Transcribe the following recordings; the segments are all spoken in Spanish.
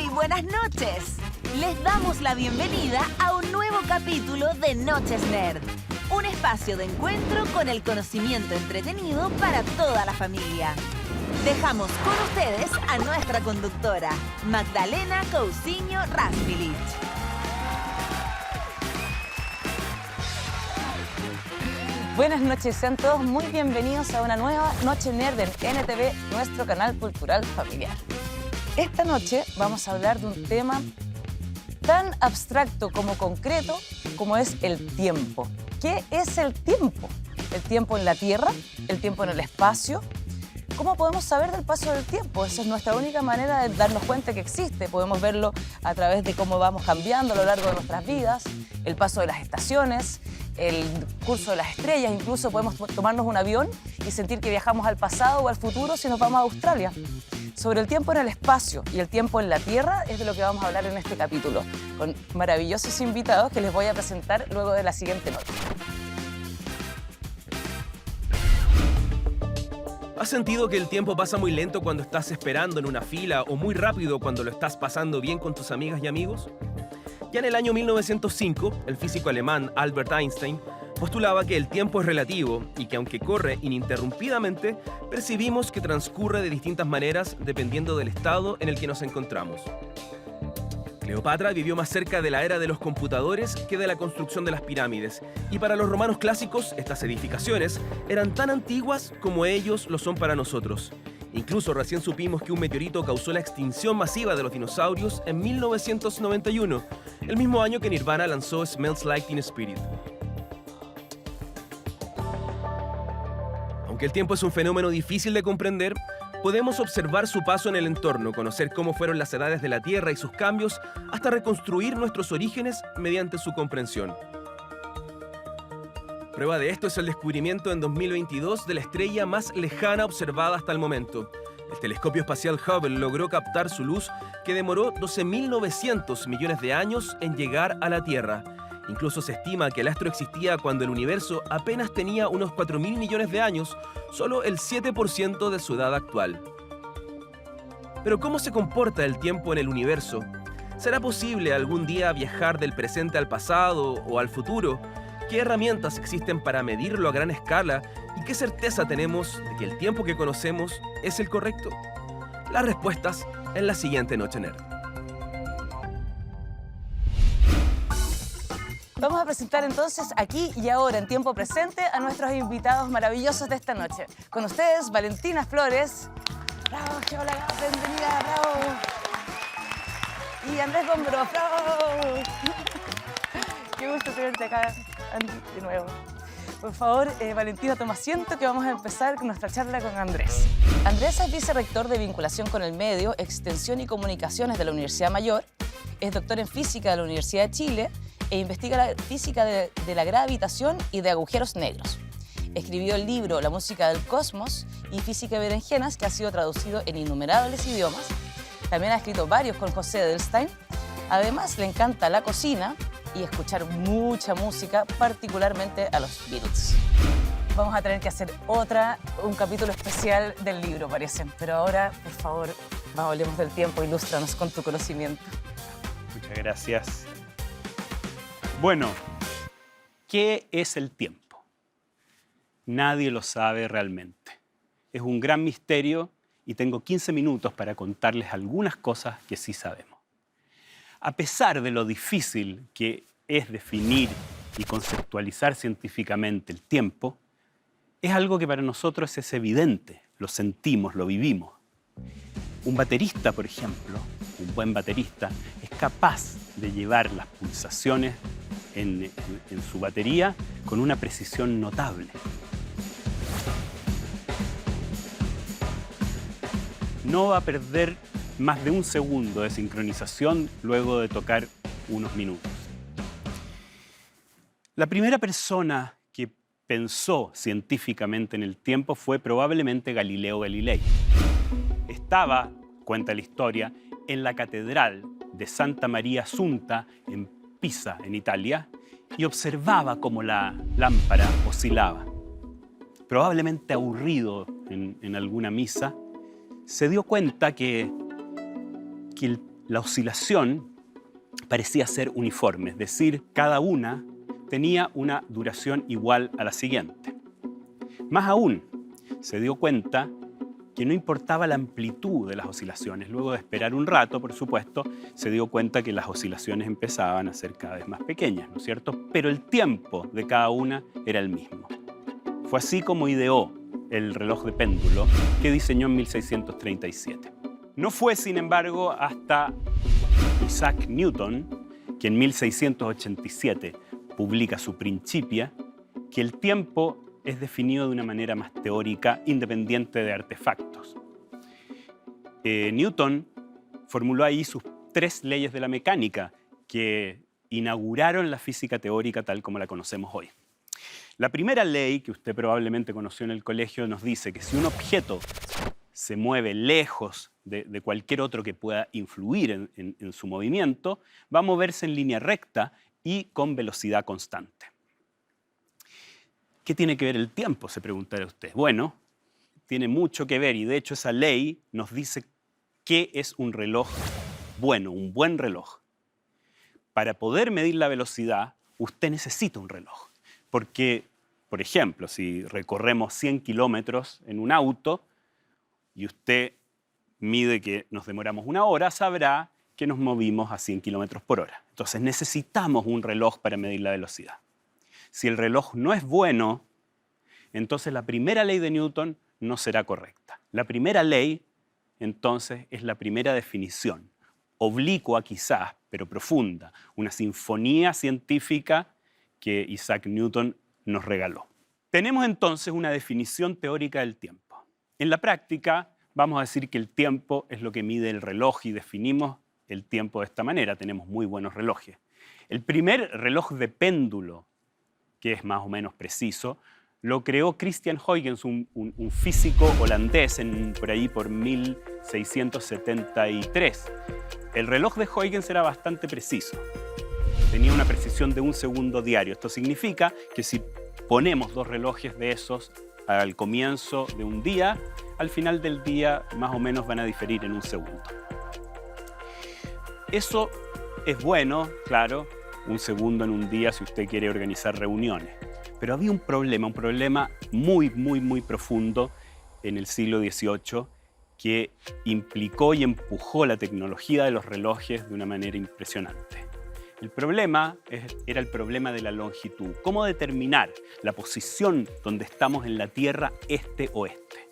Muy buenas noches. Les damos la bienvenida a un nuevo capítulo de Noches Nerd. Un espacio de encuentro con el conocimiento entretenido para toda la familia. Dejamos con ustedes a nuestra conductora, Magdalena Cousiño Raspilich. Buenas noches, sean todos muy bienvenidos a una nueva Noche Nerd en NTV, nuestro canal cultural familiar. Esta noche vamos a hablar de un tema tan abstracto como concreto como es el tiempo. ¿Qué es el tiempo? ¿El tiempo en la Tierra? ¿El tiempo en el espacio? ¿Cómo podemos saber del paso del tiempo? Esa es nuestra única manera de darnos cuenta que existe. Podemos verlo a través de cómo vamos cambiando a lo largo de nuestras vidas, el paso de las estaciones, el curso de las estrellas. Incluso podemos tomarnos un avión y sentir que viajamos al pasado o al futuro si nos vamos a Australia. Sobre el tiempo en el espacio y el tiempo en la Tierra es de lo que vamos a hablar en este capítulo, con maravillosos invitados que les voy a presentar luego de la siguiente nota. ¿Has sentido que el tiempo pasa muy lento cuando estás esperando en una fila o muy rápido cuando lo estás pasando bien con tus amigas y amigos? Ya en el año 1905, el físico alemán Albert Einstein postulaba que el tiempo es relativo y que aunque corre ininterrumpidamente, percibimos que transcurre de distintas maneras dependiendo del estado en el que nos encontramos. Cleopatra vivió más cerca de la era de los computadores que de la construcción de las pirámides, y para los romanos clásicos estas edificaciones eran tan antiguas como ellos lo son para nosotros. Incluso recién supimos que un meteorito causó la extinción masiva de los dinosaurios en 1991, el mismo año que Nirvana lanzó Smells Like Teen Spirit. Aunque el tiempo es un fenómeno difícil de comprender, podemos observar su paso en el entorno, conocer cómo fueron las edades de la Tierra y sus cambios, hasta reconstruir nuestros orígenes mediante su comprensión. Prueba de esto es el descubrimiento en 2022 de la estrella más lejana observada hasta el momento. El telescopio espacial Hubble logró captar su luz, que demoró 12.900 millones de años en llegar a la Tierra. Incluso se estima que el astro existía cuando el universo apenas tenía unos 4.000 millones de años, solo el 7% de su edad actual. Pero ¿cómo se comporta el tiempo en el universo? ¿Será posible algún día viajar del presente al pasado o al futuro? ¿Qué herramientas existen para medirlo a gran escala? ¿Y qué certeza tenemos de que el tiempo que conocemos es el correcto? Las respuestas en la siguiente Noche Nerd. Vamos a presentar entonces aquí y ahora, en tiempo presente, a nuestros invitados maravillosos de esta noche. Con ustedes, Valentina Flores. ¡Bravo! ¡Hola! ¡Bienvenida! ¡Bravo! Y Andrés Gombro. ¡Bravo! Qué gusto tenerte acá, Andy, de nuevo. Por favor, Valentina, toma asiento que vamos a empezar con nuestra charla con Andrés. Andrés es vicerrector de Vinculación con el Medio, Extensión y Comunicaciones de la Universidad Mayor, es doctor en Física de la Universidad de Chile e investiga la física de la gravitación y de agujeros negros. Escribió el libro La música del cosmos y Física de berenjenas, que ha sido traducido en innumerables idiomas. También ha escrito varios con José Edelstein. Además, le encanta la cocina y escuchar mucha música, particularmente a los Beatles. Vamos a tener que hacer un capítulo especial del libro, parece. Pero ahora, por favor, hablemos del tiempo, ilústranos con tu conocimiento. Muchas gracias. Bueno, ¿qué es el tiempo? Nadie lo sabe realmente. Es un gran misterio y tengo 15 minutos para contarles algunas cosas que sí sabemos. A pesar de lo difícil que es definir y conceptualizar científicamente el tiempo, es algo que para nosotros es evidente, lo sentimos, lo vivimos. Un baterista, por ejemplo, un buen baterista, es capaz de llevar las pulsaciones en su batería con una precisión notable. No va a perder más de un segundo de sincronización luego de tocar unos minutos. La primera persona que pensó científicamente en el tiempo fue probablemente Galileo Galilei. Estaba, cuenta la historia, en la catedral de Santa María Assunta en Pisa, en Italia, y observaba cómo la lámpara oscilaba. Probablemente aburrido en alguna misa, se dio cuenta que la oscilación parecía ser uniforme, es decir, cada una tenía una duración igual a la siguiente. Más aún, se dio cuenta que no importaba la amplitud de las oscilaciones. Luego de esperar un rato, por supuesto, se dio cuenta que las oscilaciones empezaban a ser cada vez más pequeñas, ¿no es cierto? Pero el tiempo de cada una era el mismo. Fue así como ideó el reloj de péndulo que diseñó en 1637. No fue, sin embargo, hasta Isaac Newton, que en 1687 publica su Principia, que el tiempo es definido de una manera más teórica, independiente de artefactos. Newton formuló ahí sus 3 leyes de la mecánica que inauguraron la física teórica tal como la conocemos hoy. La primera ley, que usted probablemente conoció en el colegio, nos dice que si un objeto se mueve lejos de cualquier otro que pueda influir en su movimiento, va a moverse en línea recta y con velocidad constante. ¿Qué tiene que ver el tiempo?, se preguntará usted. Bueno, tiene mucho que ver y de hecho esa ley nos dice qué es un reloj bueno, un buen reloj. Para poder medir la velocidad, usted necesita un reloj. Porque, por ejemplo, si recorremos 100 kilómetros en un auto y usted mide que nos demoramos 1 hora, sabrá que nos movimos a 100 kilómetros por hora. Entonces necesitamos un reloj para medir la velocidad. Si el reloj no es bueno, entonces la primera ley de Newton no será correcta. La primera ley, entonces, es la primera definición, oblicua quizás, pero profunda, una sinfonía científica que Isaac Newton nos regaló. Tenemos entonces una definición teórica del tiempo. En la práctica, vamos a decir que el tiempo es lo que mide el reloj y definimos el tiempo de esta manera. Tenemos muy buenos relojes. El primer reloj de péndulo, que es más o menos preciso, lo creó Christian Huygens, un físico holandés, por ahí por 1673. El reloj de Huygens era bastante preciso. Tenía una precisión de 1 segundo diario. Esto significa que si ponemos 2 relojes de esos al comienzo de un día, al final del día más o menos van a diferir en 1 segundo. Eso es bueno, claro, 1 segundo en un día si usted quiere organizar reuniones. Pero había un problema muy, muy, muy profundo en el siglo XVIII que implicó y empujó la tecnología de los relojes de una manera impresionante. El problema era el problema de la longitud. ¿Cómo determinar la posición donde estamos en la Tierra este-oeste?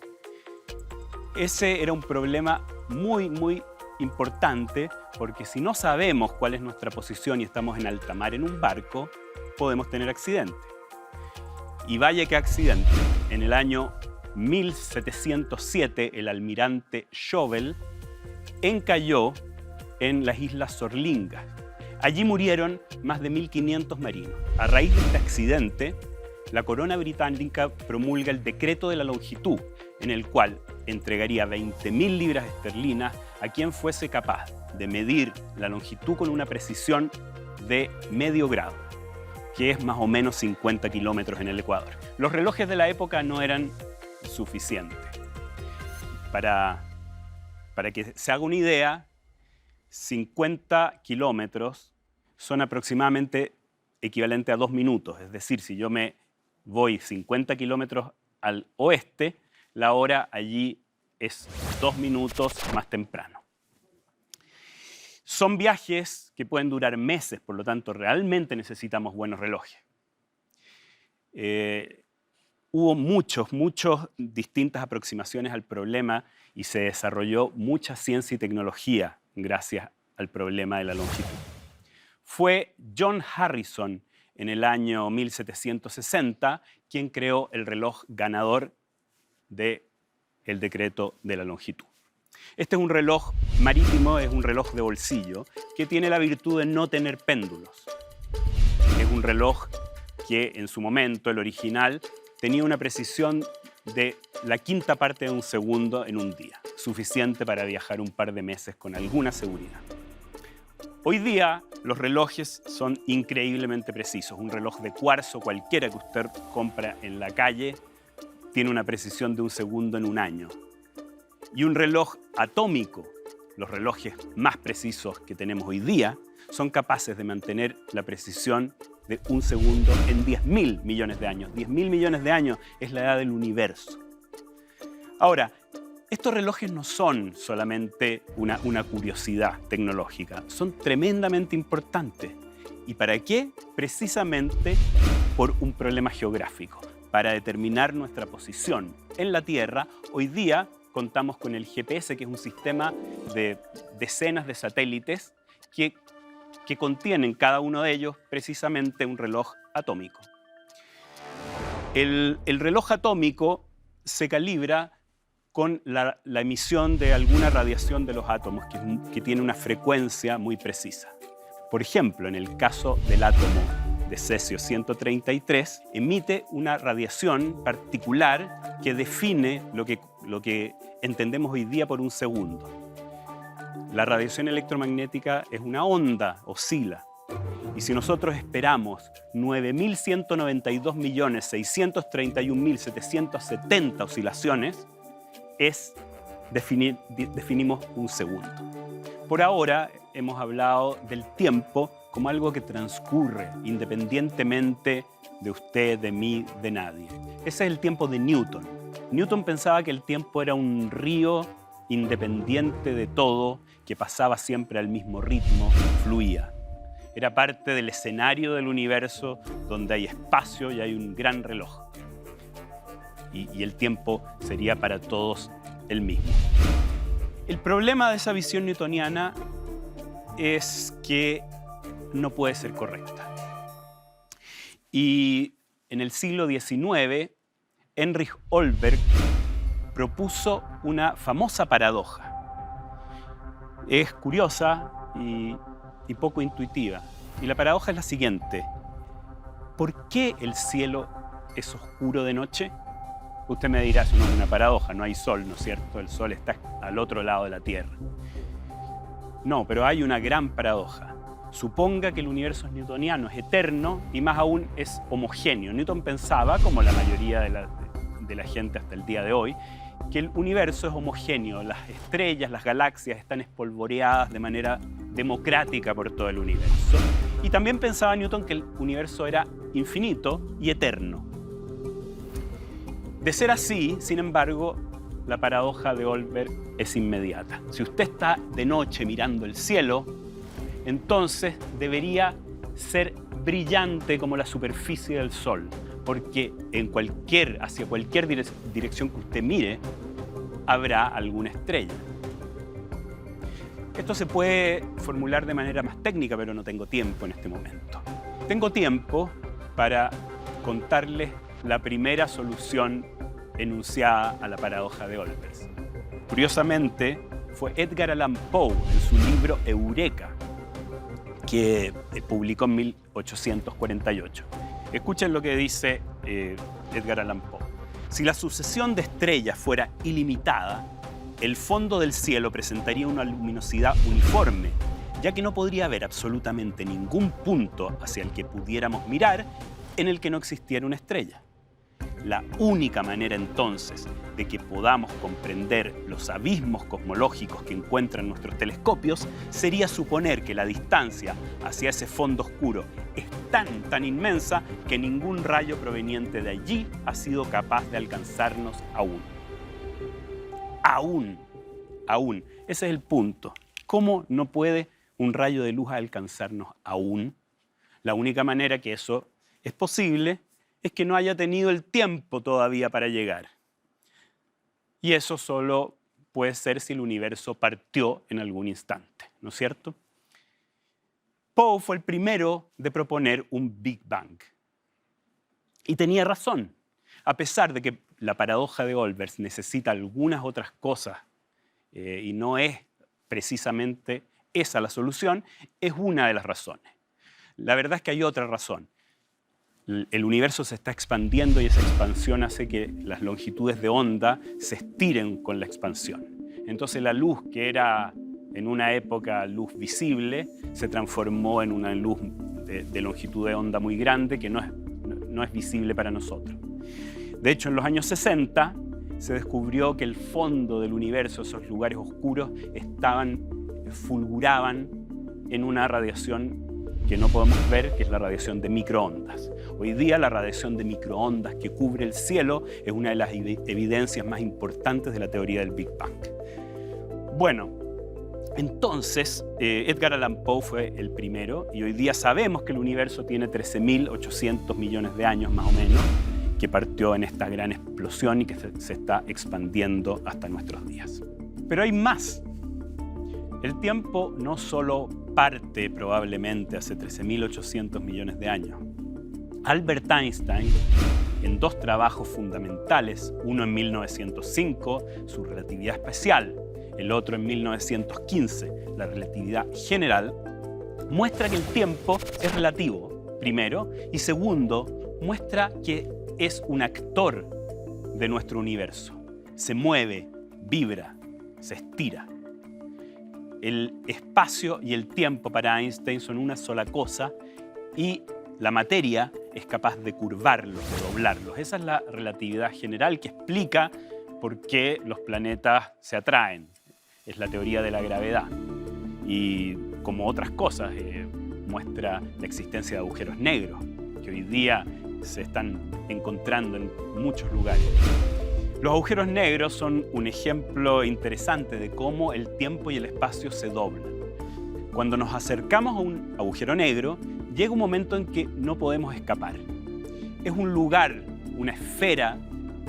Ese era un problema muy, muy importante porque si no sabemos cuál es nuestra posición y estamos en alta mar en un barco, podemos tener accidentes. Y vaya que accidente. En el año 1707, el almirante Schobel encalló en las Islas Sorlingas. Allí murieron más de 1.500 marinos. A raíz de este accidente, la corona británica promulga el decreto de la longitud, en el cual entregaría 20.000 libras esterlinas a quien fuese capaz de medir la longitud con una precisión de medio grado, que es más o menos 50 kilómetros en el Ecuador. Los relojes de la época no eran suficientes. Para que se haga una idea, 50 kilómetros son aproximadamente equivalente a 2 minutos. Es decir, si yo me voy 50 kilómetros al oeste, la hora allí es 2 minutos más temprano. Son viajes que pueden durar meses, por lo tanto, realmente necesitamos buenos relojes. Hubo muchas distintas aproximaciones al problema y se desarrolló mucha ciencia y tecnología gracias al problema de la longitud. Fue John Harrison en el año 1760 quien creó el reloj ganador del decreto de la longitud. Este es un reloj marítimo, es un reloj de bolsillo que tiene la virtud de no tener péndulos. Es un reloj que en su momento, el original, tenía una precisión de la 1/5 parte de un segundo en un día, suficiente para viajar un par de meses con alguna seguridad. Hoy día los relojes son increíblemente precisos. Un reloj de cuarzo cualquiera que usted compra en la calle tiene una precisión de 1 segundo en un año. Y un reloj atómico los relojes más precisos que tenemos hoy día, son capaces de mantener la precisión de un segundo en 10.000 millones de años. 10.000 millones de años es la edad del universo. Ahora, estos relojes no son solamente una curiosidad tecnológica, son tremendamente importantes. ¿Y para qué? Precisamente por un problema geográfico. Para determinar nuestra posición en la Tierra, hoy día contamos con el GPS, que es un sistema de decenas de satélites que contienen cada uno de ellos precisamente un reloj atómico. El reloj atómico se calibra con la emisión de alguna radiación de los átomos que tiene una frecuencia muy precisa. Por ejemplo, en el caso del átomo de cesio-133, emite una radiación particular que define lo que entendemos hoy día por un segundo. La radiación electromagnética es una onda, oscila. Y si nosotros esperamos 9.192.631.770 oscilaciones, definimos un segundo. Por ahora hemos hablado del tiempo como algo que transcurre independientemente de usted, de mí, de nadie. Ese es el tiempo de Newton. Newton pensaba que el tiempo era un río independiente de todo, que pasaba siempre al mismo ritmo, fluía. Era parte del escenario del universo donde hay espacio y hay un gran reloj. Y el tiempo sería para todos el mismo. El problema de esa visión newtoniana es que no puede ser correcta. Y en el siglo XIX, Heinrich Olberg propuso una famosa paradoja. Es curiosa y poco intuitiva. Y la paradoja es la siguiente. ¿Por qué el cielo es oscuro de noche? Usted me dirá, eso no es una paradoja, no hay sol, ¿no es cierto? El sol está al otro lado de la Tierra. No, pero hay una gran paradoja. Suponga que el universo es newtoniano, es eterno y más aún es homogéneo. Newton pensaba, como la mayoría de la gente hasta el día de hoy, que el universo es homogéneo. Las estrellas, las galaxias están espolvoreadas de manera democrática por todo el universo. Y también pensaba Newton que el universo era infinito y eterno. De ser así, sin embargo, la paradoja de Olberg es inmediata. Si usted está de noche mirando el cielo, entonces debería ser brillante como la superficie del Sol, porque hacia cualquier dirección que usted mire, habrá alguna estrella. Esto se puede formular de manera más técnica, pero no tengo tiempo en este momento. Tengo tiempo para contarles la primera solución enunciada a la paradoja de Olberg. Curiosamente, fue Edgar Allan Poe en su libro Eureka, que publicó en 1848. Escuchen lo que dice Edgar Allan Poe. Si la sucesión de estrellas fuera ilimitada, el fondo del cielo presentaría una luminosidad uniforme, ya que no podría haber absolutamente ningún punto hacia el que pudiéramos mirar en el que no existiera una estrella. La única manera entonces de que podamos comprender los abismos cosmológicos que encuentran nuestros telescopios sería suponer que la distancia hacia ese fondo oscuro es tan inmensa que ningún rayo proveniente de allí ha sido capaz de alcanzarnos aún. Aún. Ese es el punto. ¿Cómo no puede un rayo de luz alcanzarnos aún? La única manera que eso es posible es que no haya tenido el tiempo todavía para llegar. Y eso solo puede ser si el universo partió en algún instante, ¿no es cierto? Poe fue el primero de proponer un Big Bang. Y tenía razón. A pesar de que la paradoja de Olberg necesita algunas otras cosas y no es precisamente esa la solución, es una de las razones. La verdad es que hay otra razón. El universo se está expandiendo y esa expansión hace que las longitudes de onda se estiren con la expansión. Entonces la luz, que era en una época luz visible, se transformó en una luz de longitud de onda muy grande que no es visible para nosotros. De hecho, en los años 60 se descubrió que el fondo del universo, esos lugares oscuros, fulguraban en una radiación que no podemos ver, que es la radiación de microondas. Hoy día la radiación de microondas que cubre el cielo es una de las evidencias más importantes de la teoría del Big Bang. Bueno, entonces Edgar Allan Poe fue el primero y hoy día sabemos que el universo tiene 13.800 millones de años más o menos, que partió en esta gran explosión y que se está expandiendo hasta nuestros días. Pero hay más. El tiempo no solo parte probablemente hace 13.800 millones de años. Albert Einstein, en dos trabajos fundamentales, uno en 1905, su relatividad especial, el otro en 1915, la relatividad general, muestra que el tiempo es relativo, primero, y segundo, muestra que es un actor de nuestro universo. Se mueve, vibra, se estira. El espacio y el tiempo para Einstein son una sola cosa y la materia es capaz de curvarlos, de doblarlos. Esa es la relatividad general que explica por qué los planetas se atraen. Es la teoría de la gravedad. Y como otras cosas, muestra la existencia de agujeros negros, que hoy día se están encontrando en muchos lugares. Los agujeros negros son un ejemplo interesante de cómo el tiempo y el espacio se doblan. Cuando nos acercamos a un agujero negro, llega un momento en que no podemos escapar. Es un lugar, una esfera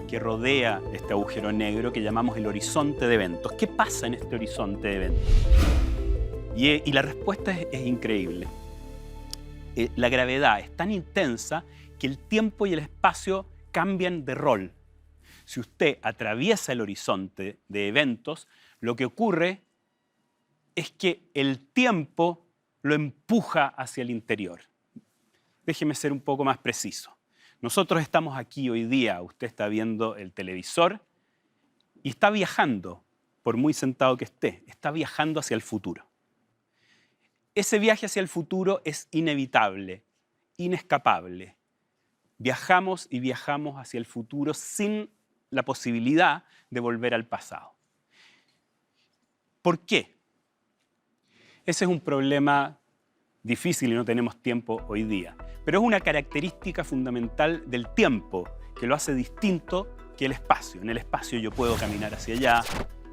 que rodea este agujero negro que llamamos el horizonte de eventos. ¿Qué pasa en este horizonte de eventos? Y la respuesta es increíble. La gravedad es tan intensa que el tiempo y el espacio cambian de rol. Si usted atraviesa el horizonte de eventos, lo que ocurre es que el tiempo lo empuja hacia el interior. Déjeme ser un poco más preciso. Nosotros estamos aquí hoy día, usted está viendo el televisor y está viajando, por muy sentado que esté, está viajando hacia el futuro. Ese viaje hacia el futuro es inevitable, inescapable. Viajamos y viajamos hacia el futuro sin la posibilidad de volver al pasado. ¿Por qué? Ese es un problema difícil y no tenemos tiempo hoy día. Pero es una característica fundamental del tiempo que lo hace distinto que el espacio. En el espacio yo puedo caminar hacia allá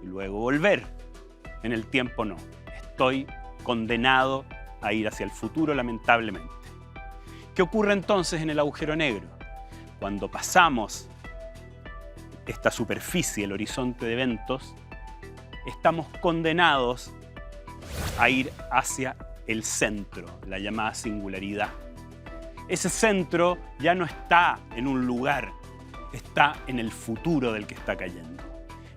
y luego volver. En el tiempo no. Estoy condenado a ir hacia el futuro, lamentablemente. ¿Qué ocurre entonces en el agujero negro? Cuando pasamos esta superficie, el horizonte de eventos, estamos condenados a ir hacia el centro, la llamada singularidad. Ese centro ya no está en un lugar, está en el futuro del que está cayendo.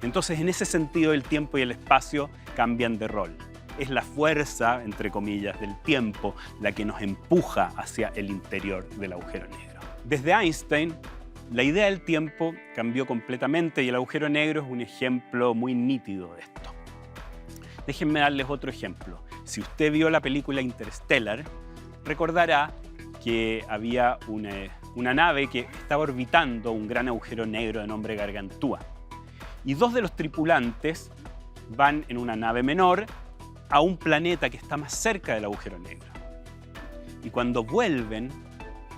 Entonces, en ese sentido, el tiempo y el espacio cambian de rol. Es la fuerza, entre comillas, del tiempo la que nos empuja hacia el interior del agujero negro. Desde Einstein, la idea del tiempo cambió completamente y el agujero negro es un ejemplo muy nítido de esto. Déjenme darles otro ejemplo. Si usted vio la película Interstellar, recordará que había una nave que estaba orbitando un gran agujero negro de nombre Gargantúa. Y dos de los tripulantes van en una nave menor a un planeta que está más cerca del agujero negro. Y cuando vuelven,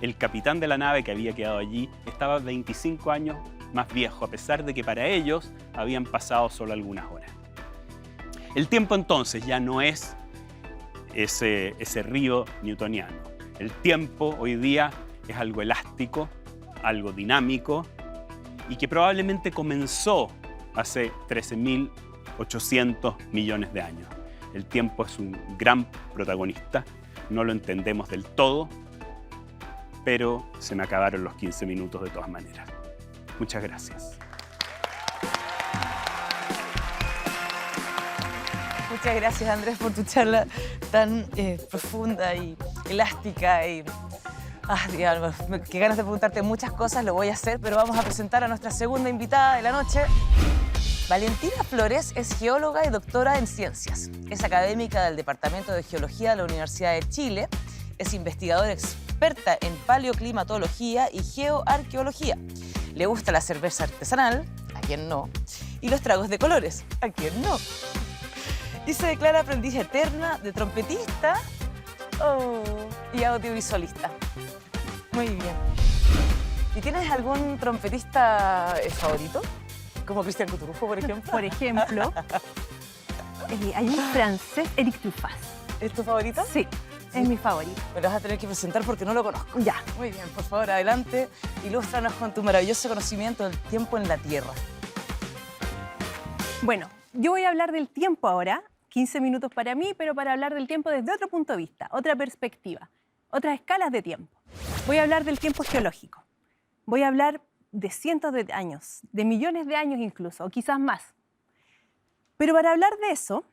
el capitán de la nave que había quedado allí estaba 25 años más viejo, a pesar de que para ellos habían pasado solo algunas horas. El tiempo entonces ya no es ese río newtoniano. El tiempo hoy día es algo elástico, algo dinámico y que probablemente comenzó hace 13.800 millones de años. El tiempo es un gran protagonista, no lo entendemos del todo, pero se me acabaron los 15 minutos de todas maneras. Muchas gracias. Muchas gracias, Andrés, por tu charla tan profunda y elástica. Digamos, qué ganas de preguntarte muchas cosas, lo voy a hacer, pero vamos a presentar a nuestra segunda invitada de la noche. Valentina Flores es geóloga y doctora en ciencias. Es académica del Departamento de Geología de la Universidad de Chile. Es investigadora experta en paleoclimatología y geoarqueología. Le gusta la cerveza artesanal, ¿a quién no? Y los tragos de colores, ¿a quién no? Y se declara aprendiz eterna de trompetista y audiovisualista. Muy bien. ¿Y tienes algún trompetista favorito? Como Cristian Couturufo, por ejemplo. Por ejemplo, hay un francés, Eric Truffaz. ¿Es tu favorito? Sí, es mi favorito. Me lo vas a tener que presentar porque no lo conozco. Ya. Muy bien, por favor, adelante. Ilústranos con tu maravilloso conocimiento del tiempo en la Tierra. Bueno, yo voy a hablar del tiempo ahora, 15 minutos para mí, pero para hablar del tiempo desde otro punto de vista, otra perspectiva, otras escalas de tiempo. Voy a hablar del tiempo geológico. Voy a hablar de cientos de años, de millones de años incluso, o quizás más. Pero para hablar de eso,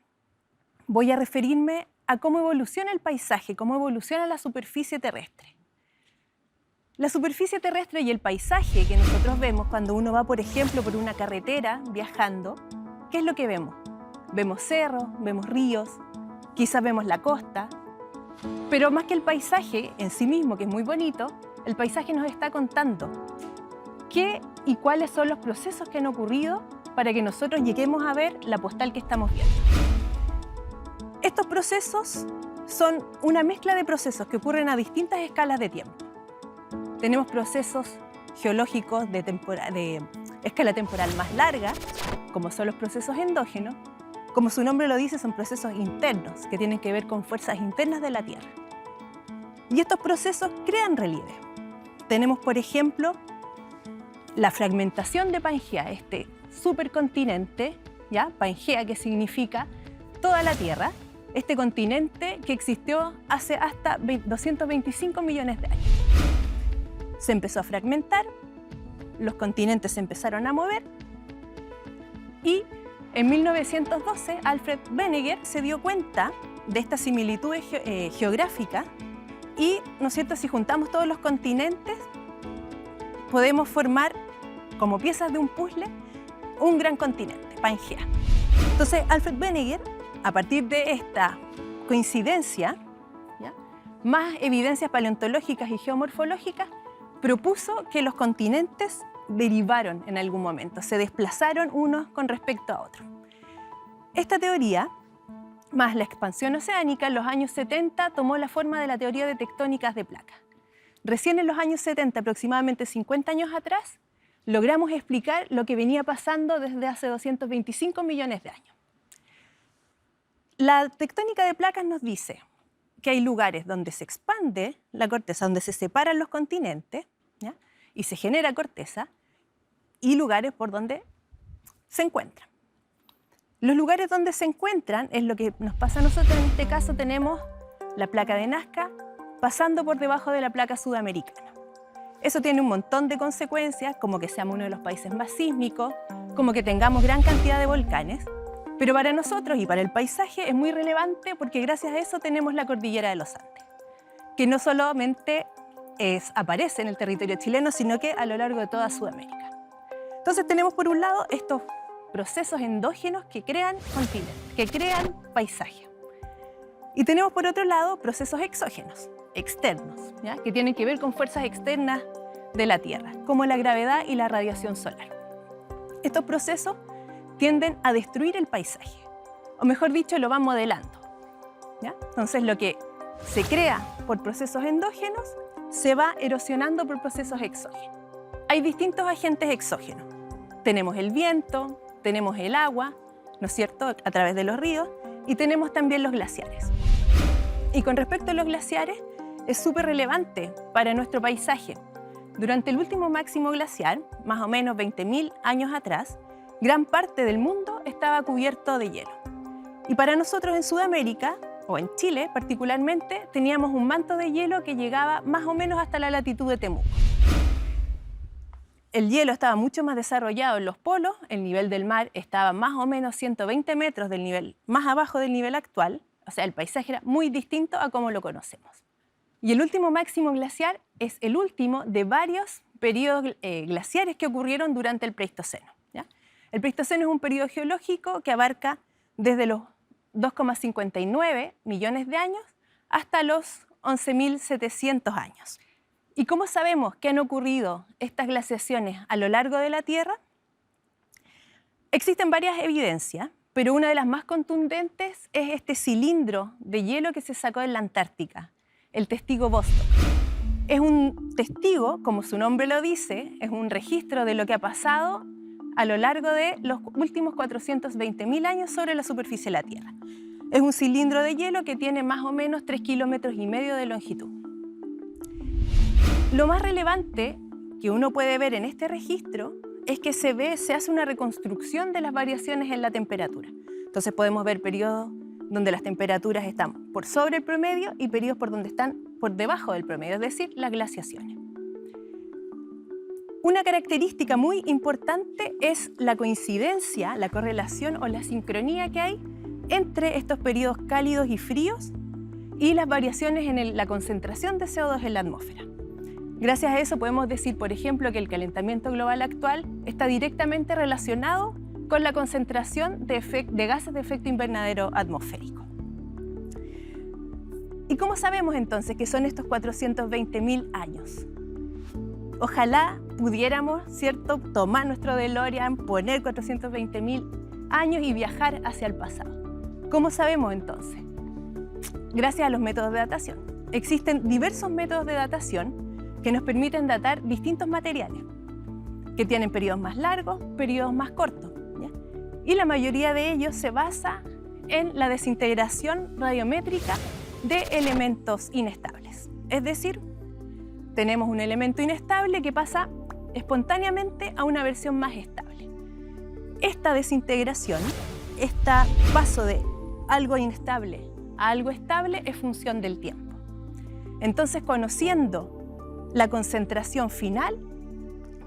voy a referirme a cómo evoluciona el paisaje, cómo evoluciona la superficie terrestre. La superficie terrestre y el paisaje que nosotros vemos cuando uno va, por ejemplo, por una carretera viajando, ¿qué es lo que vemos? Vemos cerros, vemos ríos, quizás vemos la costa, pero más que el paisaje en sí mismo, que es muy bonito, el paisaje nos está contando qué y cuáles son los procesos que han ocurrido para que nosotros lleguemos a ver la postal que estamos viendo. Estos procesos son una mezcla de procesos que ocurren a distintas escalas de tiempo. Tenemos procesos geológicos de escala temporal más larga, como son los procesos endógenos. Como su nombre lo dice, son procesos internos que tienen que ver con fuerzas internas de la Tierra. Y estos procesos crean relieve. Tenemos, por ejemplo, la fragmentación de Pangea, este supercontinente, ¿ya? Pangea, que significa toda la Tierra, este continente que existió hace hasta 225 millones de años. Se empezó a fragmentar, los continentes se empezaron a mover y en 1912 Alfred Wegener se dio cuenta de estas similitudes geográficas y, ¿no es cierto?, si juntamos todos los continentes, podemos formar, como piezas de un puzzle, un gran continente, Pangea. Entonces, Alfred Wegener, a partir de esta coincidencia, ¿ya?, más evidencias paleontológicas y geomorfológicas, propuso que los continentes derivaron en algún momento, se desplazaron unos con respecto a otros. Esta teoría, más la expansión oceánica, en los años 70 tomó la forma de la teoría de tectónicas de placas. Recién en los años 70, aproximadamente 50 años atrás, logramos explicar lo que venía pasando desde hace 225 millones de años. La tectónica de placas nos dice que hay lugares donde se expande la corteza, donde se separan los continentes, ¿ya?, y se genera corteza, y lugares por donde se encuentran. Los lugares donde se encuentran es lo que nos pasa a nosotros. En este caso tenemos la placa de Nazca pasando por debajo de la placa sudamericana. Eso tiene un montón de consecuencias, como que seamos uno de los países más sísmicos, como que tengamos gran cantidad de volcanes, pero para nosotros y para el paisaje es muy relevante porque gracias a eso tenemos la cordillera de los Andes, que no solamente aparece en el territorio chileno, sino que a lo largo de toda Sudamérica. Entonces tenemos por un lado estos procesos endógenos que crean continentes, que crean paisaje. Y tenemos por otro lado procesos exógenos, externos, ¿ya?, que tienen que ver con fuerzas externas de la Tierra, como la gravedad y la radiación solar. Estos procesos tienden a destruir el paisaje, o mejor dicho, lo van modelando, ¿ya? Entonces lo que se crea por procesos endógenos se va erosionando por procesos exógenos. Hay distintos agentes exógenos. Tenemos el viento, tenemos el agua, ¿no es cierto?, a través de los ríos, y tenemos también los glaciares. Y con respecto a los glaciares, es súper relevante para nuestro paisaje. Durante el último máximo glaciar, más o menos 20.000 años atrás, gran parte del mundo estaba cubierto de hielo. Y para nosotros en Sudamérica, o en Chile particularmente, teníamos un manto de hielo que llegaba más o menos hasta la latitud de Temuco. El hielo estaba mucho más desarrollado en los polos, el nivel del mar estaba más o menos 120 metros del nivel, más abajo del nivel actual, o sea, el paisaje era muy distinto a como lo conocemos. Y el último máximo glaciar es el último de varios periodos glaciares que ocurrieron durante el Pleistoceno, ¿ya? El Pleistoceno es un periodo geológico que abarca desde los 2,59 millones de años hasta los 11.700 años. ¿Y cómo sabemos que han ocurrido estas glaciaciones a lo largo de la Tierra? Existen varias evidencias, pero una de las más contundentes es este cilindro de hielo que se sacó en la Antártica, el testigo Vostok. Es un testigo, como su nombre lo dice, es un registro de lo que ha pasado a lo largo de los últimos 420.000 años sobre la superficie de la Tierra. Es un cilindro de hielo que tiene más o menos 3,5 kilómetros de longitud. Lo más relevante que uno puede ver en este registro es que se hace una reconstrucción de las variaciones en la temperatura. Entonces podemos ver periodos donde las temperaturas están por sobre el promedio y periodos por donde están por debajo del promedio, es decir, las glaciaciones. Una característica muy importante es la coincidencia, la correlación o la sincronía que hay entre estos periodos cálidos y fríos y las variaciones en la concentración de CO2 en la atmósfera. Gracias a eso podemos decir, por ejemplo, que el calentamiento global actual está directamente relacionado con la concentración de gases de efecto invernadero atmosférico. ¿Y cómo sabemos entonces que son estos 420.000 años? Ojalá pudiéramos, ¿cierto?, tomar nuestro DeLorean, poner 420.000 años y viajar hacia el pasado. ¿Cómo sabemos entonces? Gracias a los métodos de datación. Existen diversos métodos de datación que nos permiten datar distintos materiales, que tienen periodos más largos, periodos más cortos, ¿ya? Y la mayoría de ellos se basa en la desintegración radiométrica de elementos inestables. Es decir, tenemos un elemento inestable que pasa espontáneamente a una versión más estable. Esta desintegración, este paso de algo inestable a algo estable es función del tiempo. Entonces, conociendo la concentración final,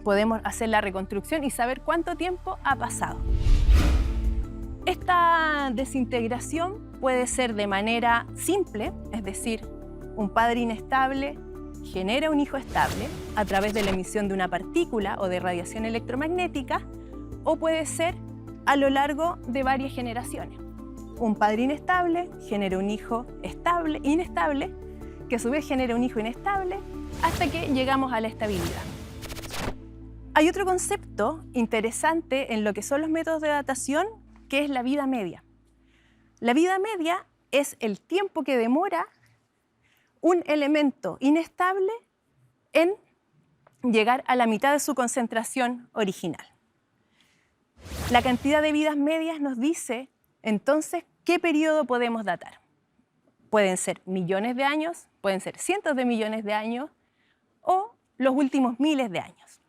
podemos hacer la reconstrucción y saber cuánto tiempo ha pasado. Esta desintegración puede ser de manera simple, es decir, un padre inestable genera un hijo estable a través de la emisión de una partícula o de radiación electromagnética, o puede ser a lo largo de varias generaciones. Un padre inestable genera un hijo inestable, que a su vez genera un hijo inestable, hasta que llegamos a la estabilidad. Hay otro concepto interesante en lo que son los métodos de datación, que es la vida media. La vida media es el tiempo que demora un elemento inestable en llegar a la mitad de su concentración original. La cantidad de vidas medias nos dice entonces qué periodo podemos datar. Pueden ser millones de años, pueden ser cientos de millones de años o los últimos miles de años.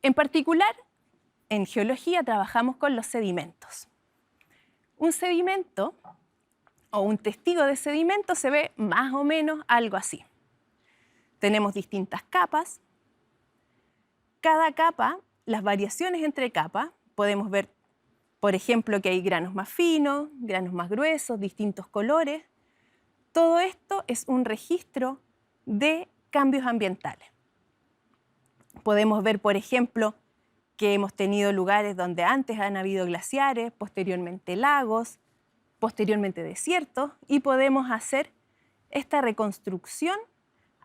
En particular, en geología trabajamos con los sedimentos. Un sedimento o un testigo de sedimento se ve más o menos algo así. Tenemos distintas capas. Cada capa, las variaciones entre capas, podemos ver, por ejemplo, que hay granos más finos, granos más gruesos, distintos colores. Todo esto es un registro de cambios ambientales. Podemos ver, por ejemplo, que hemos tenido lugares donde antes han habido glaciares, posteriormente lagos, posteriormente desiertos, y podemos hacer esta reconstrucción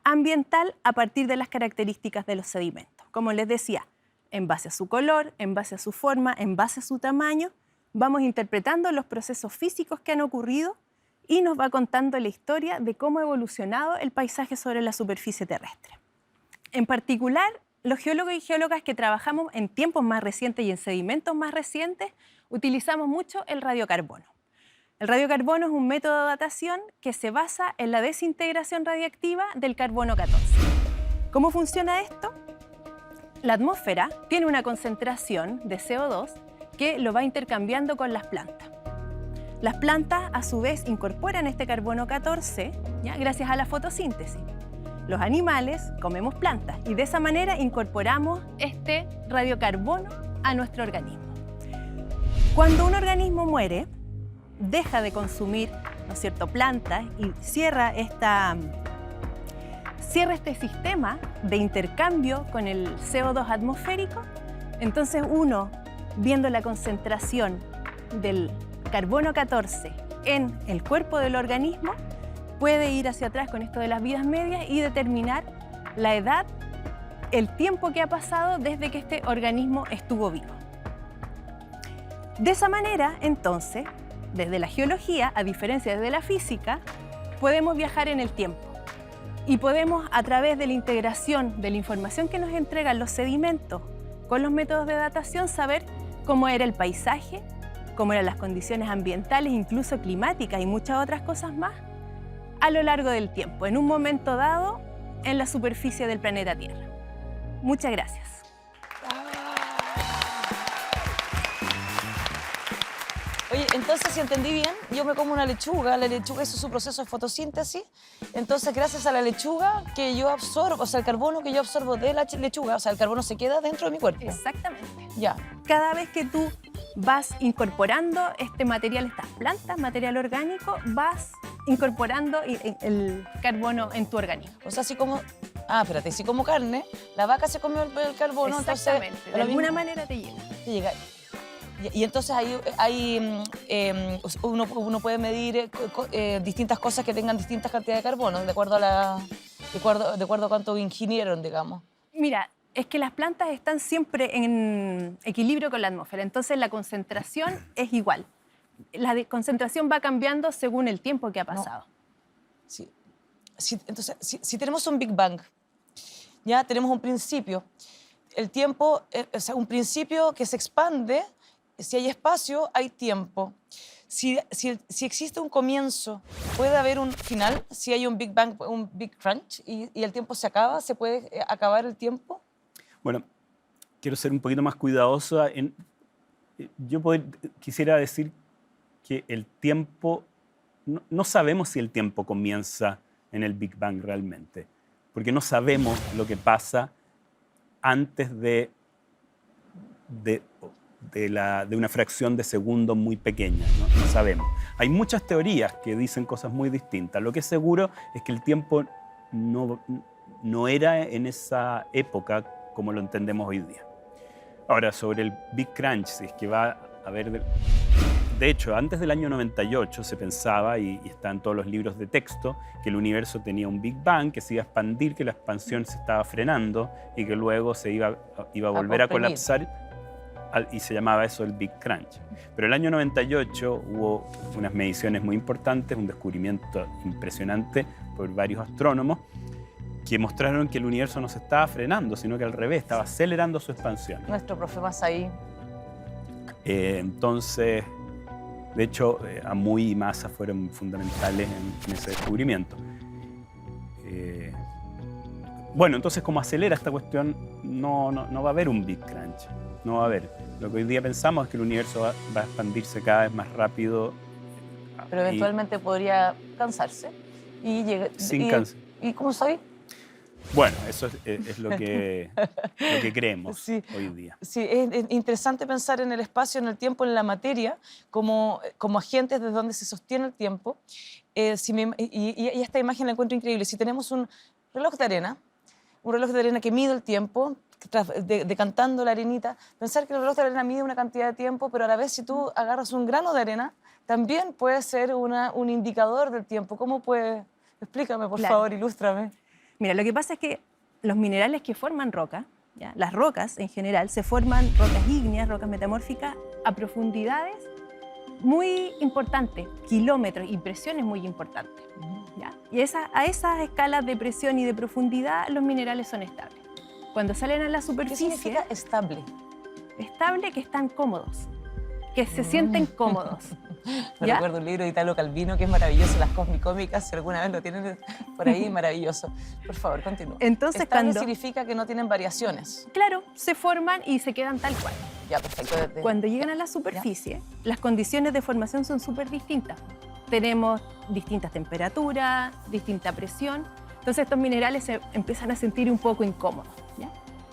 ambiental a partir de las características de los sedimentos. Como les decía, en base a su color, en base a su forma, en base a su tamaño, vamos interpretando los procesos físicos que han ocurrido y nos va contando la historia de cómo ha evolucionado el paisaje sobre la superficie terrestre. En particular, los geólogos y geólogas que trabajamos en tiempos más recientes y en sedimentos más recientes, utilizamos mucho el radiocarbono. El radiocarbono es un método de datación que se basa en la desintegración radiactiva del carbono 14. ¿Cómo funciona esto? La atmósfera tiene una concentración de CO2 que lo va intercambiando con las plantas. Las plantas, a su vez, incorporan este carbono 14, ¿ya?, gracias a la fotosíntesis. Los animales comemos plantas y de esa manera incorporamos este radiocarbono a nuestro organismo. Cuando un organismo muere, deja de consumir, ¿no es cierto?, plantas y cierra este sistema de intercambio con el CO2 atmosférico. Entonces uno, viendo la concentración del carbono 14 en el cuerpo del organismo, puede ir hacia atrás con esto de las vidas medias y determinar la edad, el tiempo que ha pasado desde que este organismo estuvo vivo. De esa manera, entonces, desde la geología, a diferencia de la física, podemos viajar en el tiempo y podemos, a través de la integración de la información que nos entregan los sedimentos con los métodos de datación, saber cómo era el paisaje, cómo eran las condiciones ambientales, incluso climáticas y muchas otras cosas más, a lo largo del tiempo, en un momento dado, en la superficie del planeta Tierra. Muchas gracias. Oye, entonces, si entendí bien, yo me como una lechuga, la lechuga hizo su proceso de fotosíntesis, entonces gracias a la lechuga que yo absorbo, o sea, el carbono que yo absorbo de la lechuga, o sea, el carbono se queda dentro de mi cuerpo. Exactamente. Ya. Cada vez que tú vas incorporando este material, estas plantas, material orgánico, vas incorporando el carbono en tu organismo. O sea, así como... Ah, espérate, si como carne, la vaca se comió el carbono, Exactamente. entonces... De alguna manera te llega. Te llega. Y entonces uno puede medir distintas cosas que tengan distintas cantidades de carbono, de acuerdo a cuánto ingirieron, digamos. Mira, es que las plantas están siempre en equilibrio con la atmósfera, entonces la concentración es igual. La concentración va cambiando según el tiempo que ha pasado. Sí. Entonces, si tenemos un Big Bang, ya tenemos un principio. El tiempo, o sea, un principio que se expande. Si hay espacio, hay tiempo. Si existe un comienzo, puede haber un final. Si hay un Big Bang, un Big Crunch y el tiempo se acaba, ¿se puede acabar el tiempo? Bueno, quiero ser un poquito más cuidadosa. Quisiera decir que el tiempo, no sabemos si el tiempo comienza en el Big Bang realmente, porque no sabemos lo que pasa antes de una fracción de segundo muy pequeña, no sabemos. Hay muchas teorías que dicen cosas muy distintas. Lo que es seguro es que el tiempo no era en esa época como lo entendemos hoy día. Ahora, sobre el Big Crunch, si es que va a haber... De hecho, antes del año 98 se pensaba, y está en todos los libros de texto, que el universo tenía un Big Bang, que se iba a expandir, que la expansión se estaba frenando y que luego se iba a volver a colapsar. Y se llamaba eso el Big Crunch. Pero el año 98 hubo unas mediciones muy importantes, un descubrimiento impresionante por varios astrónomos que mostraron que el universo no se estaba frenando, sino que al revés, estaba acelerando su expansión. Nuestro profe Masai. Entonces, de hecho, Amuy y Massa fueron fundamentales en ese descubrimiento. Bueno, entonces, como acelera esta cuestión, no va a haber un Big Crunch. No va a haber. Lo que hoy día pensamos es que el universo va a expandirse cada vez más rápido. Pero eventualmente podría cansarse. Sin cáncer. ¿Y cómo sabes? Bueno, eso es lo que creemos hoy día. Sí, es interesante pensar en el espacio, en el tiempo, en la materia, como agentes desde donde se sostiene el tiempo. Y esta imagen la encuentro increíble. Si tenemos un reloj de arena que mide el tiempo, decantando la arenita, pensar que el reloj de arena mide una cantidad de tiempo, pero a la vez si tú agarras un grano de arena, también puede ser un indicador del tiempo. ¿Cómo puede? Explícame, por favor, ilústrame. Mira, lo que pasa es que los minerales que forman roca, ¿ya? Las rocas en general, se forman rocas ígneas, rocas metamórficas, a profundidades muy importantes, kilómetros y presiones muy importantes. ¿Ya? Y a esas escalas de presión y de profundidad los minerales son estables. Cuando salen a la superficie... ¿Qué significa estable? Estable, que están cómodos, que se sienten cómodos. Me recuerdo un libro de Italo Calvino que es maravilloso, Las Cosmicómicas, si alguna vez lo tienen por ahí, maravilloso. Por favor, continúa. Entonces, estable significa que no tienen variaciones. Claro, se forman y se quedan tal cual. Ya, perfecto. Cuando llegan a la superficie, las condiciones de formación son súper distintas. Tenemos distintas temperaturas, distinta presión. Entonces estos minerales se empiezan a sentir un poco incómodos, ¿ya?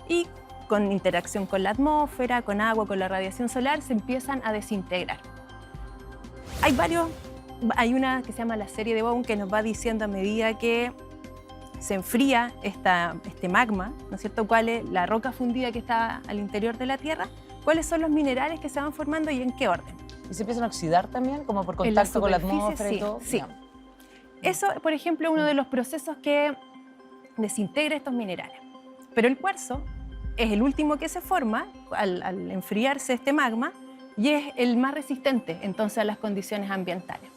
Y con interacción con la atmósfera, con agua, con la radiación solar, se empiezan a desintegrar. Hay una que se llama la serie de Bohm que nos va diciendo a medida que se enfría este magma, ¿no es cierto?, cuál es la roca fundida que está al interior de la Tierra, cuáles son los minerales que se van formando y en qué orden. ¿Y se empiezan a oxidar también, como por contacto con la atmósfera y todo? Sí. Eso, por ejemplo, es uno de los procesos que desintegra estos minerales. Pero el cuarzo es el último que se forma al enfriarse este magma y es el más resistente entonces a las condiciones ambientales.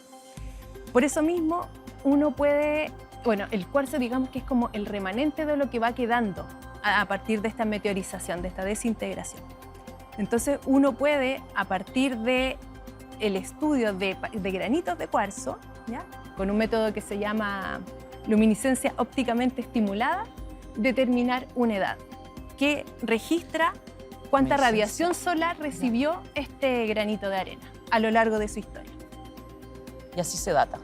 Por eso mismo uno puede, bueno, el cuarzo digamos que es como el remanente de lo que va quedando a partir de esta meteorización, de esta desintegración. Entonces uno puede, a partir del estudio de granitos de cuarzo, ¿ya?, con un método que se llama luminiscencia ópticamente estimulada, determinar una edad que registra cuánta radiación solar recibió este granito de arena a lo largo de su historia. Y así se data.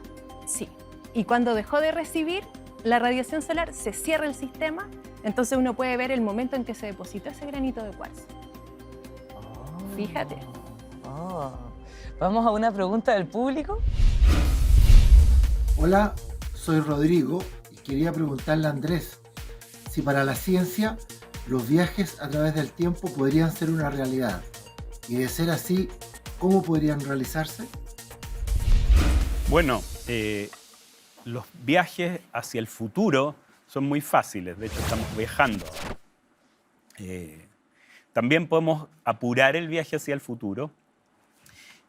Sí. Y cuando dejó de recibir la radiación solar, se cierra el sistema, entonces uno puede ver el momento en que se depositó ese granito de cuarzo. Fíjate. Vamos a una pregunta del público. Hola, soy Rodrigo y quería preguntarle a Andrés si para la ciencia los viajes a través del tiempo podrían ser una realidad. Y de ser así, ¿cómo podrían realizarse? Bueno, los viajes hacia el futuro son muy fáciles. De hecho, estamos viajando ahora. También podemos apurar el viaje hacia el futuro.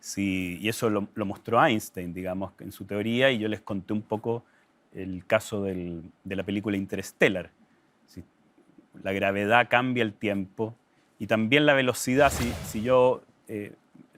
Sí, y eso lo mostró Einstein, digamos, en su teoría, y yo les conté un poco el caso de la película Interstellar. Sí, la gravedad cambia el tiempo y también la velocidad. Si yo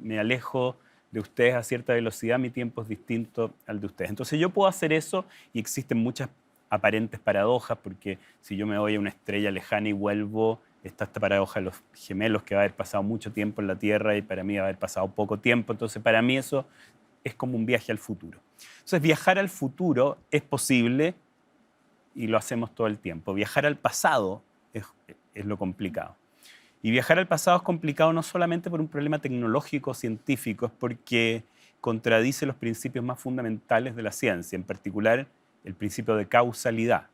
me alejo de ustedes a cierta velocidad, mi tiempo es distinto al de ustedes. Entonces yo puedo hacer eso y existen muchas aparentes paradojas, porque si yo me voy a una estrella lejana y vuelvo, está esta paradoja de los gemelos, que va a haber pasado mucho tiempo en la Tierra y para mí va a haber pasado poco tiempo. Entonces, para mí eso es como un viaje al futuro. Entonces, viajar al futuro es posible y lo hacemos todo el tiempo. Viajar al pasado es lo complicado. Y viajar al pasado es complicado no solamente por un problema tecnológico científico, es porque contradice los principios más fundamentales de la ciencia, en particular el principio de causalidad.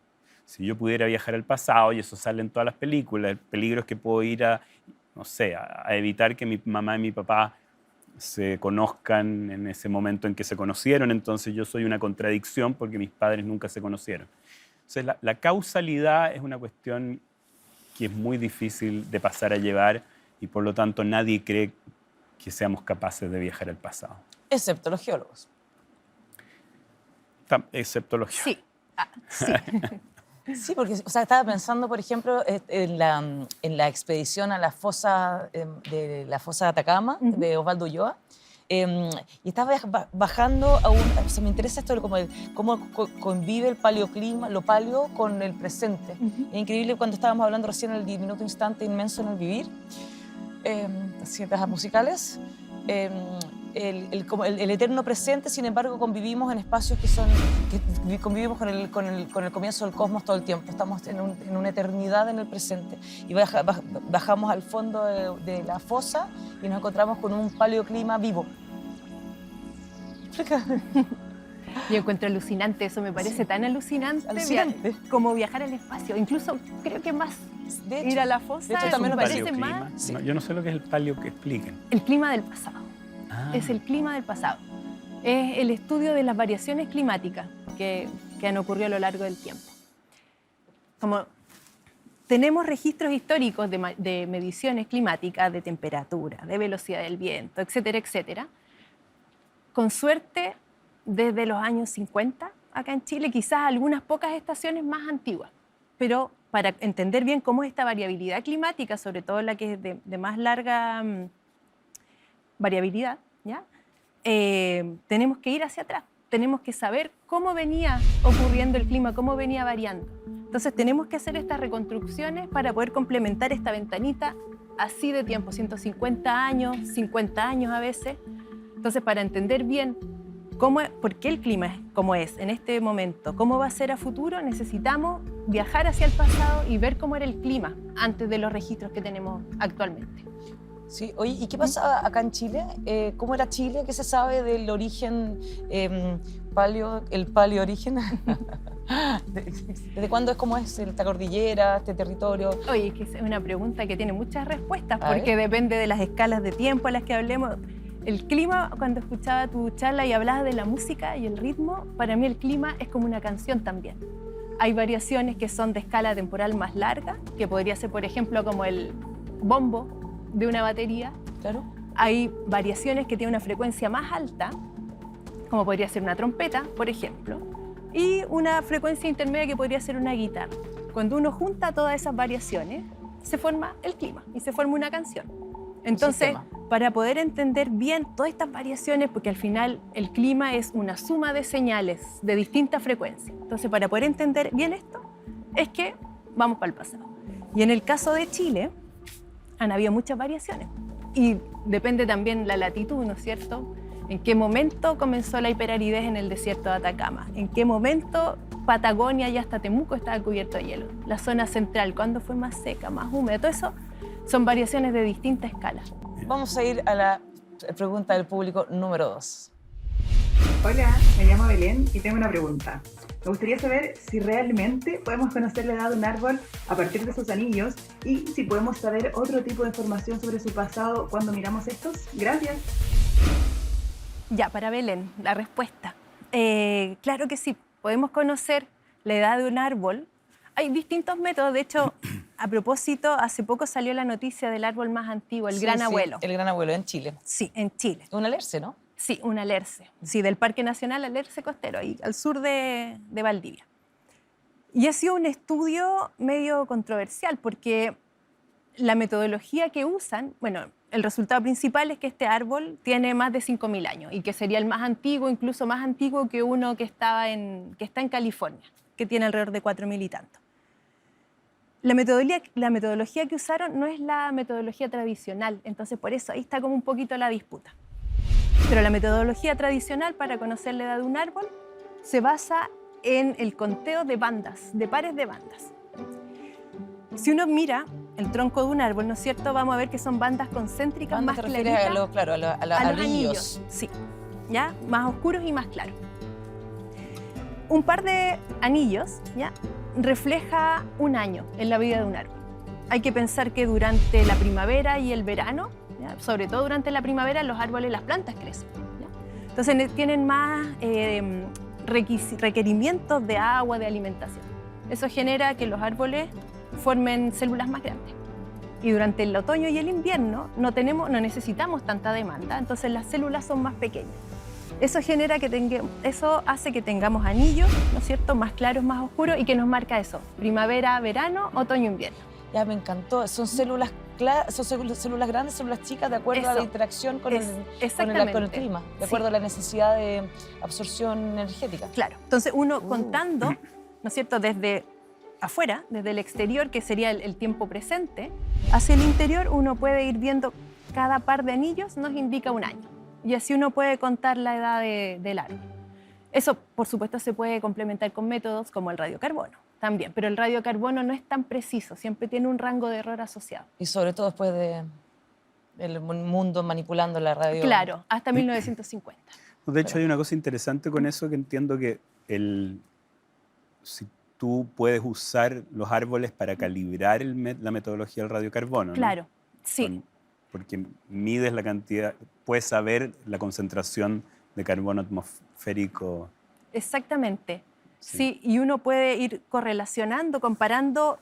Si yo pudiera viajar al pasado, y eso sale en todas las películas, el peligro es que puedo ir a evitar que mi mamá y mi papá se conozcan en ese momento en que se conocieron, entonces yo soy una contradicción porque mis padres nunca se conocieron. Entonces la causalidad es una cuestión que es muy difícil de pasar a llevar y por lo tanto nadie cree que seamos capaces de viajar al pasado. Excepto los geólogos. Excepto los geólogos. Sí. Sí. Sí, porque estaba pensando, por ejemplo, en la expedición a la fosa de Atacama, de Osvaldo Ulloa, y estaba bajando a me interesa esto, cómo convive el paleoclima, lo paleo con el presente. Es increíble cuando estábamos hablando recién del diminuto instante inmenso en el vivir, ciertas musicales, el eterno presente, sin embargo, convivimos en espacios que convivimos con el comienzo del cosmos todo el tiempo. Estamos en una eternidad en el presente. Y bajamos al fondo de la fosa y nos encontramos con un paleoclima vivo. Yo encuentro alucinante, eso me parece tan alucinante. Como viajar al espacio. Incluso creo que más ir a la fosa. De hecho, también me nos parece más. Sí. No, yo no sé lo que es el paleo, que expliquen. El clima del pasado. Es el clima del pasado. Es el estudio de las variaciones climáticas que han ocurrido a lo largo del tiempo. Como tenemos registros históricos de mediciones climáticas, de temperatura, de velocidad del viento, etcétera, etcétera, con suerte desde los años 50 acá en Chile, quizás algunas pocas estaciones más antiguas, pero para entender bien cómo es esta variabilidad climática, sobre todo la que es de más larga variabilidad, ¿ya? Tenemos que ir hacia atrás, tenemos que saber cómo venía ocurriendo el clima, cómo venía variando. Entonces tenemos que hacer estas reconstrucciones para poder complementar esta ventanita así de tiempo, 150 años, 50 años a veces. Entonces, para entender bien por qué el clima es como es en este momento, cómo va a ser a futuro, necesitamos viajar hacia el pasado y ver cómo era el clima antes de los registros que tenemos actualmente. Sí, oye, ¿y qué pasa acá en Chile? ¿Cómo era Chile? ¿Qué se sabe del origen el paleorigen? ¿Desde cuándo cómo es esta cordillera, este territorio? Oye, es que es una pregunta que tiene muchas respuestas porque depende de las escalas de tiempo a las que hablemos. El clima, cuando escuchaba tu charla y hablabas de la música y el ritmo, para mí el clima es como una canción también. Hay variaciones que son de escala temporal más larga, que podría ser, por ejemplo, como el bombo de una batería. Claro. Hay variaciones que tienen una frecuencia más alta, como podría ser una trompeta, por ejemplo, y una frecuencia intermedia que podría ser una guitarra. Cuando uno junta todas esas variaciones, se forma el clima y se forma una canción. Entonces, para poder entender bien todas estas variaciones, porque al final el clima es una suma de señales de distintas frecuencias. Entonces, para poder entender bien esto, es que vamos para el pasado. Y en el caso de Chile, han habido muchas variaciones. Y depende también la latitud, ¿no es cierto? ¿En qué momento comenzó la hiperaridez en el desierto de Atacama? ¿En qué momento Patagonia y hasta Temuco estaba cubierto de hielo? La zona central, ¿cuándo fue más seca, más húmeda? Todo eso son variaciones de distintas escalas. Vamos a ir a la pregunta del público número 2. Hola, me llamo Belén y tengo una pregunta. Me gustaría saber si realmente podemos conocer la edad de un árbol a partir de sus anillos y si podemos saber otro tipo de información sobre su pasado cuando miramos estos. Gracias. Ya, para Belén, la respuesta. Claro que sí, podemos conocer la edad de un árbol. Hay distintos métodos, de hecho, a propósito, hace poco salió la noticia del árbol más antiguo, el gran abuelo. El gran abuelo en Chile. Sí, en Chile. Un alerce, ¿no? Sí, un alerce. Sí, del Parque Nacional Alerce Costero, ahí al sur de Valdivia. Y ha sido un estudio medio controversial porque la metodología que usan, bueno, el resultado principal es que este árbol tiene más de 5.000 años y que sería el más antiguo, incluso más antiguo que uno que está en California, que tiene alrededor de 4.000 y tanto. La metodología que usaron no es la metodología tradicional, entonces por eso ahí está como un poquito la disputa. Pero la metodología tradicional para conocer la edad de un árbol se basa en el conteo de bandas, de pares de bandas. Si uno mira el tronco de un árbol, ¿no es cierto? Vamos a ver que son bandas concéntricas más claritas. A los anillos. Sí, ¿ya? Más oscuros y más claros. Un par de anillos, ¿ya? Refleja un año en la vida de un árbol. Hay que pensar que durante la primavera y el verano, ¿ya? Sobre todo durante la primavera, los árboles, las plantas crecen, ¿ya? Entonces tienen más requerimientos de agua, de alimentación. Eso genera que los árboles formen células más grandes. Y durante el otoño y el invierno no necesitamos tanta demanda, entonces las células son más pequeñas. Eso hace que tengamos anillos, ¿no es cierto?, más claros, más oscuros, y que nos marca eso: primavera, verano, otoño, invierno. Ya me encantó. Son células grandes, células chicas, de acuerdo a la interacción con el clima, de acuerdo a la necesidad de absorción energética. Claro. Entonces uno contando, ¿no es cierto?, desde afuera, desde el exterior, que sería el tiempo presente, hacia el interior uno puede ir viendo cada par de anillos, nos indica un año. Y así uno puede contar la edad del árbol. Eso, por supuesto, se puede complementar con métodos como el radiocarbono también, pero el radiocarbono no es tan preciso, siempre tiene un rango de error asociado. Y sobre todo después del mundo manipulando la radio. Claro, hasta 1950. De hecho, hay una cosa interesante con eso, que entiendo que si tú puedes usar los árboles para calibrar la metodología del radiocarbono, ¿no? Claro, sí. Porque mides la cantidad, puedes saber la concentración de carbono atmosférico. Exactamente. Sí, y uno puede ir correlacionando, comparando,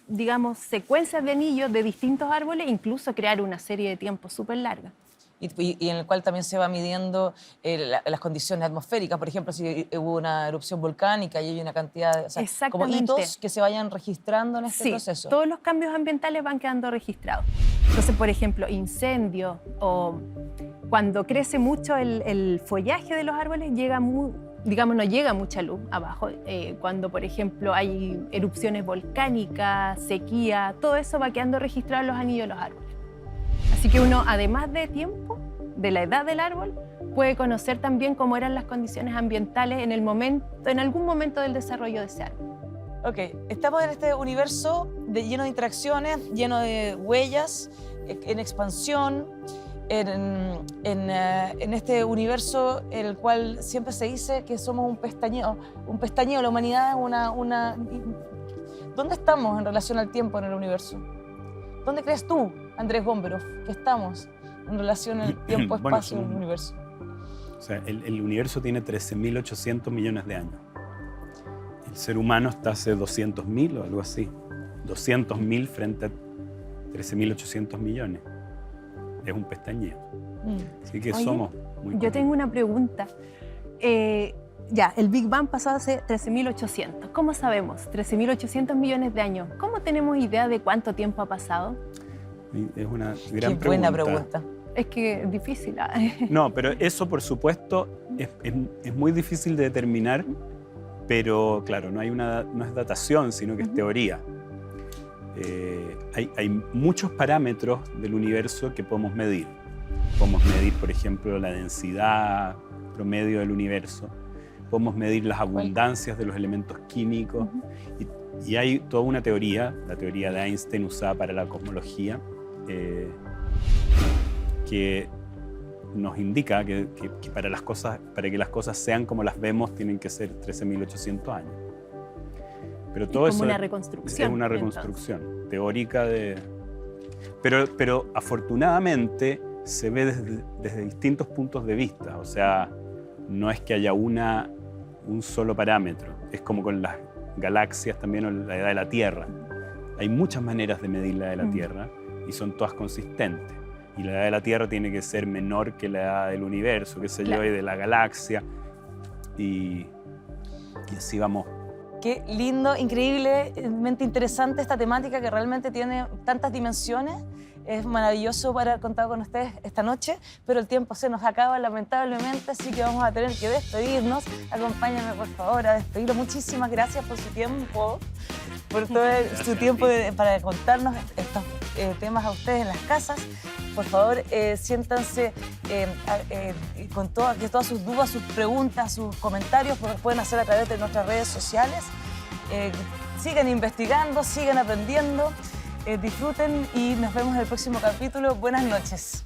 digamos, secuencias de anillos de distintos árboles, incluso crear una serie de tiempos súper larga. Y en el cual también se va midiendo las condiciones atmosféricas. Por ejemplo, si hubo una erupción volcánica y hay una cantidad de como hitos que se vayan registrando en este proceso. Todos los cambios ambientales van quedando registrados. Entonces, por ejemplo, incendios o cuando crece mucho el follaje de los árboles, no llega mucha luz abajo. Cuando, por ejemplo, hay erupciones volcánicas, sequía, todo eso va quedando registrado en los anillos de los árboles. Así que uno, además de tiempo, de la edad del árbol, puede conocer también cómo eran las condiciones ambientales en algún momento del desarrollo de ese árbol. Ok, estamos en este universo lleno de interacciones, lleno de huellas, en expansión, en este universo en el cual siempre se dice que somos un pestañeo. La humanidad es una... ¿Dónde estamos en relación al tiempo en el universo? ¿Dónde crees tú, Andrés Bomberov, que estamos en relación al tiempo-espacio del universo? O sea, el universo tiene 13.800 millones de años. El ser humano está hace 200.000 o algo así. 200.000 frente a 13.800 millones. es un pestañeo. Así que Oye, somos muy Yo tengo una pregunta. Ya, el Big Bang pasó hace 13.800. ¿Cómo sabemos? 13.800 millones de años. ¿Cómo tenemos idea de cuánto tiempo ha pasado? Es una gran Qué buena pregunta. Es que es difícil. No, pero eso, por supuesto, es muy difícil de determinar, pero claro, no es datación, sino que es teoría. Hay muchos parámetros del universo que podemos medir. Podemos medir, por ejemplo, la densidad promedio del universo. Podemos medir las abundancias de los elementos químicos. Y hay toda una teoría, la teoría de Einstein usada para la cosmología, que nos indica que para que las cosas sean como las vemos tienen que ser 13.800 años. Pero todo Es como eso una reconstrucción. es una reconstrucción teórica de... Pero afortunadamente se ve desde distintos puntos de vista. O sea, no es que haya un solo parámetro. Es como con las galaxias también o la edad de la Tierra. Hay muchas maneras de medir la edad de la Tierra y son todas consistentes. Y la edad de la Tierra tiene que ser menor que la edad del universo, qué sé yo, y de la galaxia. Y así vamos. Qué lindo, increíblemente interesante esta temática que realmente tiene tantas dimensiones. Es maravilloso para haber contado con ustedes esta noche, pero el tiempo se nos acaba lamentablemente, así que vamos a tener que despedirnos. Acompáñame por favor a despedirlo. Muchísimas gracias por su tiempo, por todo su tiempo para contarnos estos temas a ustedes en las casas. Por favor, siéntanse con que todas sus dudas, sus preguntas, sus comentarios los pueden hacer a través de nuestras redes sociales. Sigan investigando, sigan aprendiendo, disfruten y nos vemos en el próximo capítulo. Buenas noches.